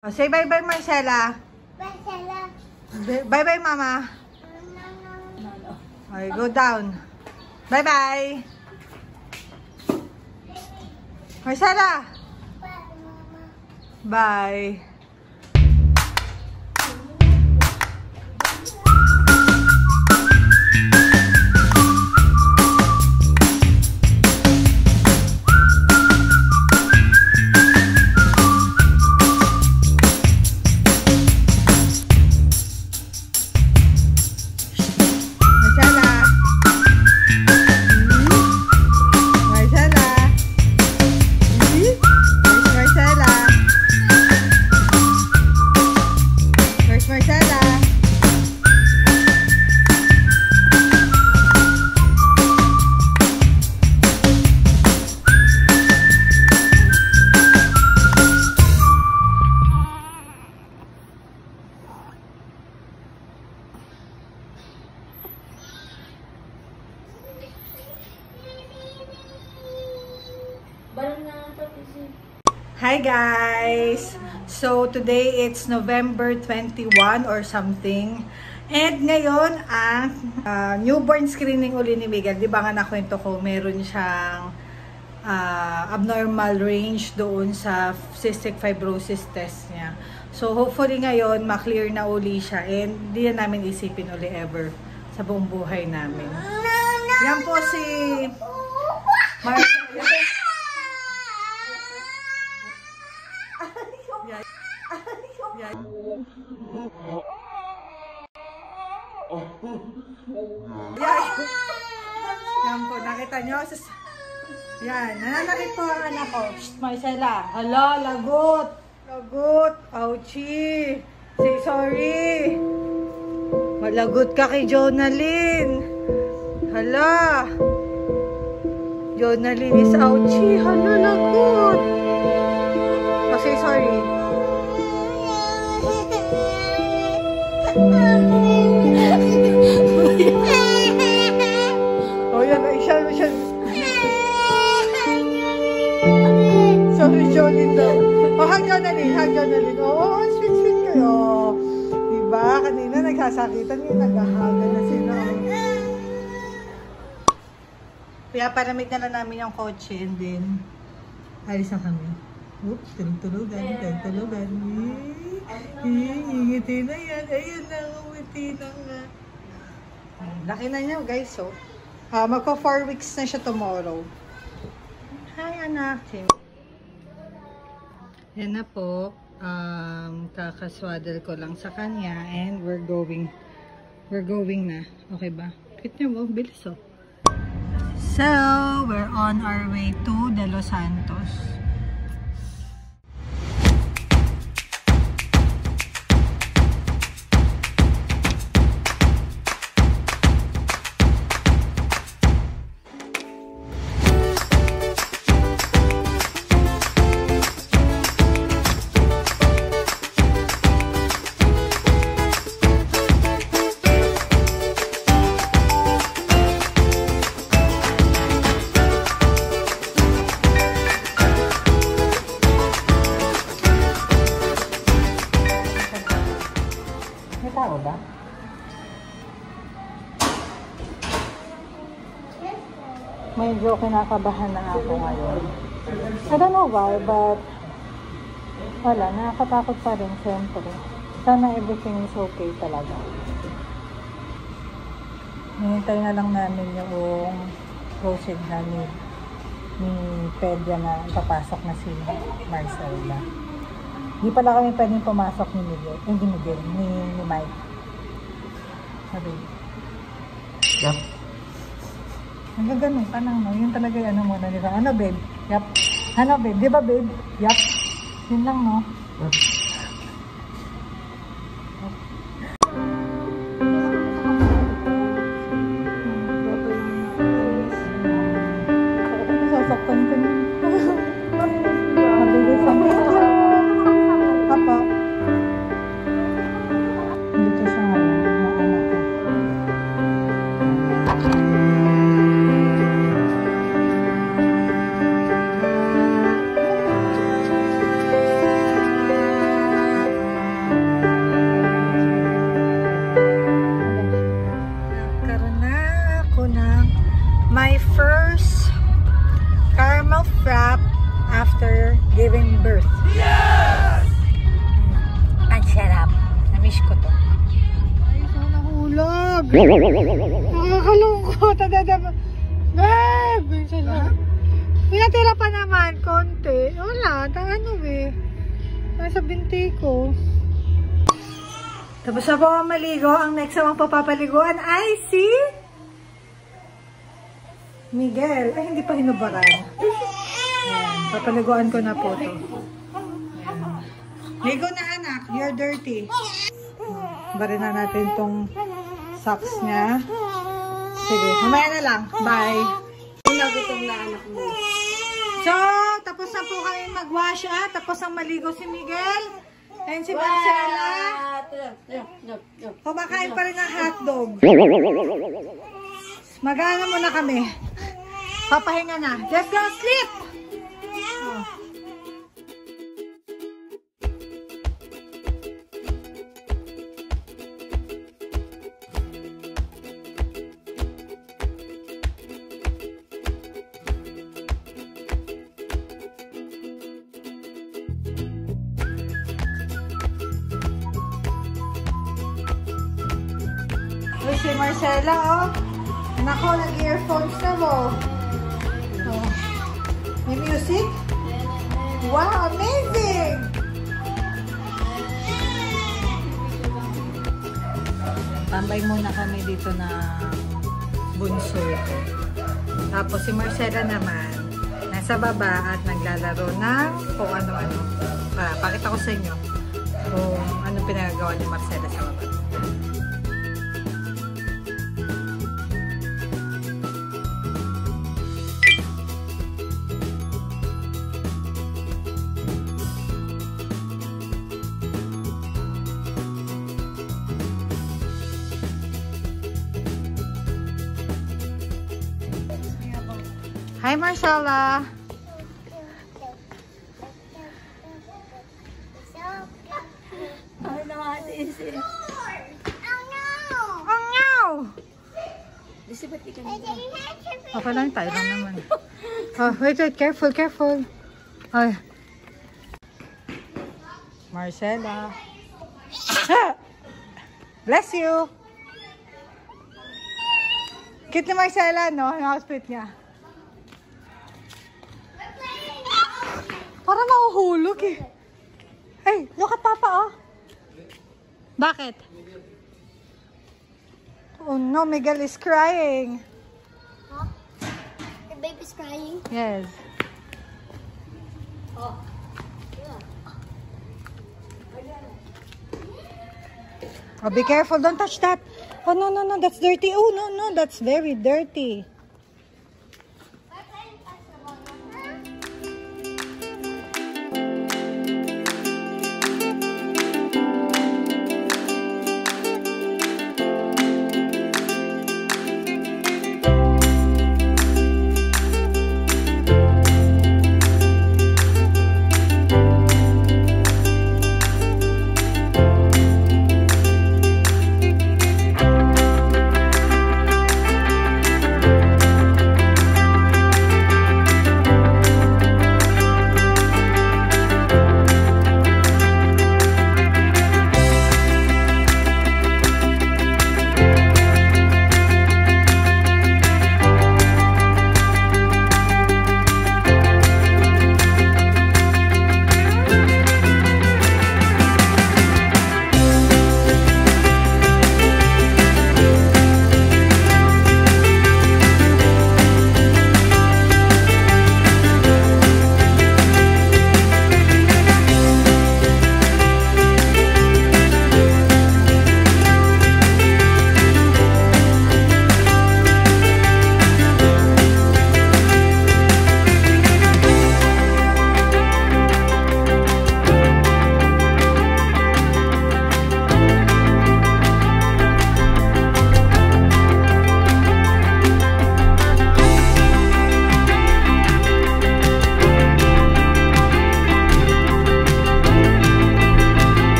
Oh, say bye-bye, Marcela. Bye-bye, Mama. Okay, go down. Bye-bye. Marcela. Bye. Hi guys! So today it's November 21 or something. And ngayon ang newborn screening uli ni Miguel. Di ba nga nakwento ko, meron siyang abnormal range doon sa cystic fibrosis test niya. So hopefully ngayon maklear na uli siya and di na namin isipin uli ever sa buong buhay namin. Yan po si Marcela. Yan po, nakita nyo? Yan, nananakit po ang anak ko. Shh, Marcela. Hala, lagot. Lagot. Ouchie. Say sorry. Malagot ka kay Jonalyn. Hala. Jonalyn is ouchie. Hala, lagot. Oh, say sorry. Oh, yan. Siya. Sorry, Jolene daw. Oh, hug Jonalyn. Oh, sweet kayo. Diba? Kanina nagsasakitan yung naghahaga na sila. Kaya paramig na lang namin yung kotse and then alis na kami. Oops, tulog-tulogan. Ngiti na yan. Ayun na, ngiti na nga. Laki na niya, guys. So, magpa 4 weeks na siya tomorrow. Hi, anak. Yan na po. Kakaswaddle ko lang sa kanya and we're going na. Okay ba? Kit niyo mo, bilis oh. So, we're on our way to De Los Santos. Ba? Medyo kinakabahan na ako ngayon. I don't know why, but wala, nakakatakot pa rin siyempre. Sana everything is okay talaga. Hinintay na lang namin yung proceed na ni Pedya na papasok na si Marcela. Hindi pala kami pwedeng pumasok ni Miguel. Hindi Miguel, ni Mike. Sabi. Yup. Nagaganon ka lang, no? Yun talaga yung ano muna nila. Ano, babe? Yup. Ano, babe? Di ba, babe? Yup. Yun lang, no? Yup. Sasaktan ka niya. Mabilis ang Papa. Dito siya ngayon, yung anak ko. Nakakalungkot. Babe! May natira pa naman, konti. Wala, ano eh. Nasa binti ko. Tapos na po ang maligo. Ang next na papapaliguan ay si Miguel. Ay, hindi pa hinubaran. Ayan, papaliguan ko na po ito. Ligo na anak, you're dirty. Barin na natin tong socks niya. Sige, mamaya na lang. Bye. Nagutom na anak mo. So, tapos na po kami mag-wash tapos ang maligo si Miguel. And si Marcela. Kumakain pa rin ng hotdog. Mag-ano muna kami. Papahinga na. Just go sleep! Oh. Si Marcela, oh. Nako, nag-earphones na mo. Oh. May music? Wow, amazing! Tambay muna kami dito na bunso. Tapos si Marcela naman, nasa baba at naglalaro ng kung ano-ano. Pakita ko sa inyo kung anong pinagagawa ni Marcela sa baba. Hi, Marcela. Okay lang, tayo lang naman. Oh, wait, careful. Ay. Marcela. Bless you. Cute ni Marcela, no? Ang outfit niya. Para mahuhulog eh. Hey, look at Papa, oh. Bakit? Oh no, Miguel is crying. Huh? Your baby's crying? Yes. Oh. Oh, be careful, don't touch that. Oh no, that's dirty. Oh no, that's very dirty.